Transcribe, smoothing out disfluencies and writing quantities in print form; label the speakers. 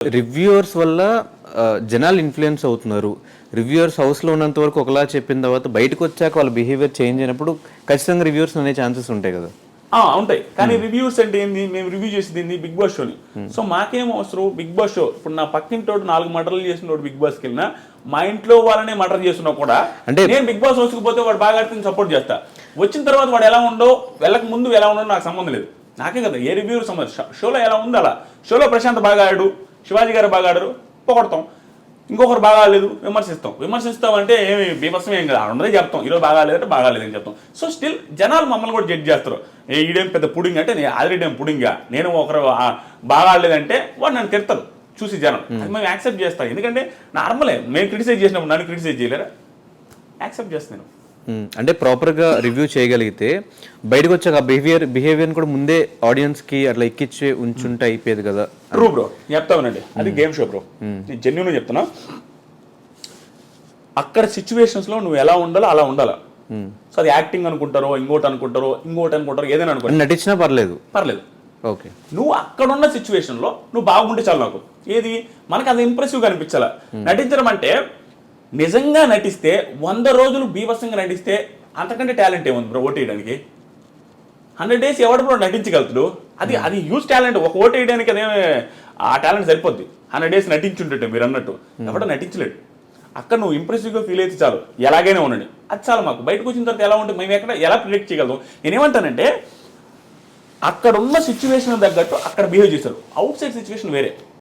Speaker 1: Reviewers వల్ల జనాలు influence అవుతున్నారు. రివ్యూవర్స్ హౌస్లో ఉన్నంత వరకు ఒకలా చెప్పిన తర్వాత బయటకు వచ్చాక వాళ్ళ బిహేవియర్ చేంజ్ అయినప్పుడు ఖచ్చితంగా రివ్యూవర్స్ అనే ఛాన్సెస్ ఉంటాయి కదా.
Speaker 2: ఉంటాయి, కానీ రివ్యూస్ అంటే ఏంది, మేము రివ్యూ చేసేది ఏంది బిగ్ బాస్ షోని. సో మాకేం అవసరం బిగ్ బాస్ షో. ఇప్పుడు నా పక్కింటోడు 4 మర్డర్లు చేసినోడు బిగ్ బాస్కి వెళ్ళినా, మా ఇంట్లో వాళ్ళనే మర్డర్ చేస్తున్నా కూడా అంటే నేను బిగ్ బాస్ హౌస్కి పోతే వాడు బాగా ఆడితే సపోర్ట్ చేస్తా. వచ్చిన తర్వాత వాడు ఎలా ఉండో, వెళ్ళక ముందు ఎలా ఉండో నాకు సంబంధం లేదు. నాకే కదా ఏ రివ్యూ సంబంధం. షోలో ఎలా ఉంది అలా. షోలో ప్రశాంత్ బాగా ఆడాడు, శివాజీ గారు బాగా ఆడారు, పొగడతాం. ఇంకొకరు బాగా ఆడలేదు విమర్శిస్తాం అంటే ఏమి బీభత్సం ఏం కదా, ఉండదే చెప్తాం. ఈరోజు బాగా లేదంటే బాగా లేదని చెప్తాం. సో స్టిల్ జనాలు మమ్మల్ని కూడా జడ్జ్ చేస్తారు. ఈడేం పెద్ద పుడింగ్ అంటే నేను ఆల్రెడీ ఏం పుడింగా, నేను ఒకరు బాగా ఆడలేదంటే వాడు నన్ను తిడతారు చూసి జనం. అది మేము యాక్సెప్ట్ చేస్తాం, ఎందుకంటే నార్మలే. మేము క్రిటిసైజ్ చేసినప్పుడు నన్ను క్రిటిసైజ్ చేయలేరా, యాక్సెప్ట్ చేస్తాను.
Speaker 1: అంటే ప్రాపర్గా రివ్యూ చేయగలిగితే బయటకు వచ్చాక బిహేవియర్ కూడా ముందే ఆడియన్స్కి అట్లా ఎక్కిచ్చే ఉంచుంటే అయిపోయేది కదా.
Speaker 2: ట్రూ బ్రో, చెప్తామనండి, అది గేమ్ షో బ్రో. నేను జెన్యూన్గా చెప్తున్నా. అక్కడ సిచ్యువేషన్స్లో నువ్వు ఎలా ఉండాలో అలా ఉండాలా. సో అది యాక్టింగ్ అనుకుంటారో, ఇంకోటి అనుకుంటారో, ఏదైనా అనుకుంటారు,
Speaker 1: నటించినా పర్లేదు. ఓకే,
Speaker 2: నువ్వు అక్కడున్న సిచ్యువేషన్లో నువ్వు బాగుంటే చాలు. నాకు ఏది మనకు అది ఇంప్రెసివ్గా అనిపించాలా. నటించడం అంటే నిజంగా నటిస్తే 100 రోజులు బీభత్సంగా నటిస్తే అంతకంటే టాలెంట్ ఏముంది బ్రో ఓటు వేయడానికి. 100 days ఎవడు బ్రో నటించగలుగుతాడు. అది హ్యూజ్ టాలెంట్. ఒక ఓటు వేయడానికి అదే ఆ టాలెంట్ సరిపోద్ది. 100 days నటించుంటే మీరు అన్నట్టు ఎవడో నటించలేడు. అక్కడ నువ్వు ఇంప్రెసివ్గా ఫీల్ అయితే చాలు, ఎలాగైనా ఉండండి, అది చాలు మాకు. బయటకు వచ్చిన తర్వాత ఎలా ఉంటుంది మేము ఎలా ప్రిడిక్ట్ చేయగలుగుతాం. నేనేమంటానంటే అక్కడ ఉన్న సిచ్యువేషన్ తగ్గట్టు అక్కడ బిహేవ్ చేస్తారు. అవుట్ సైడ్ సిచ్యువేషన్ వేరే.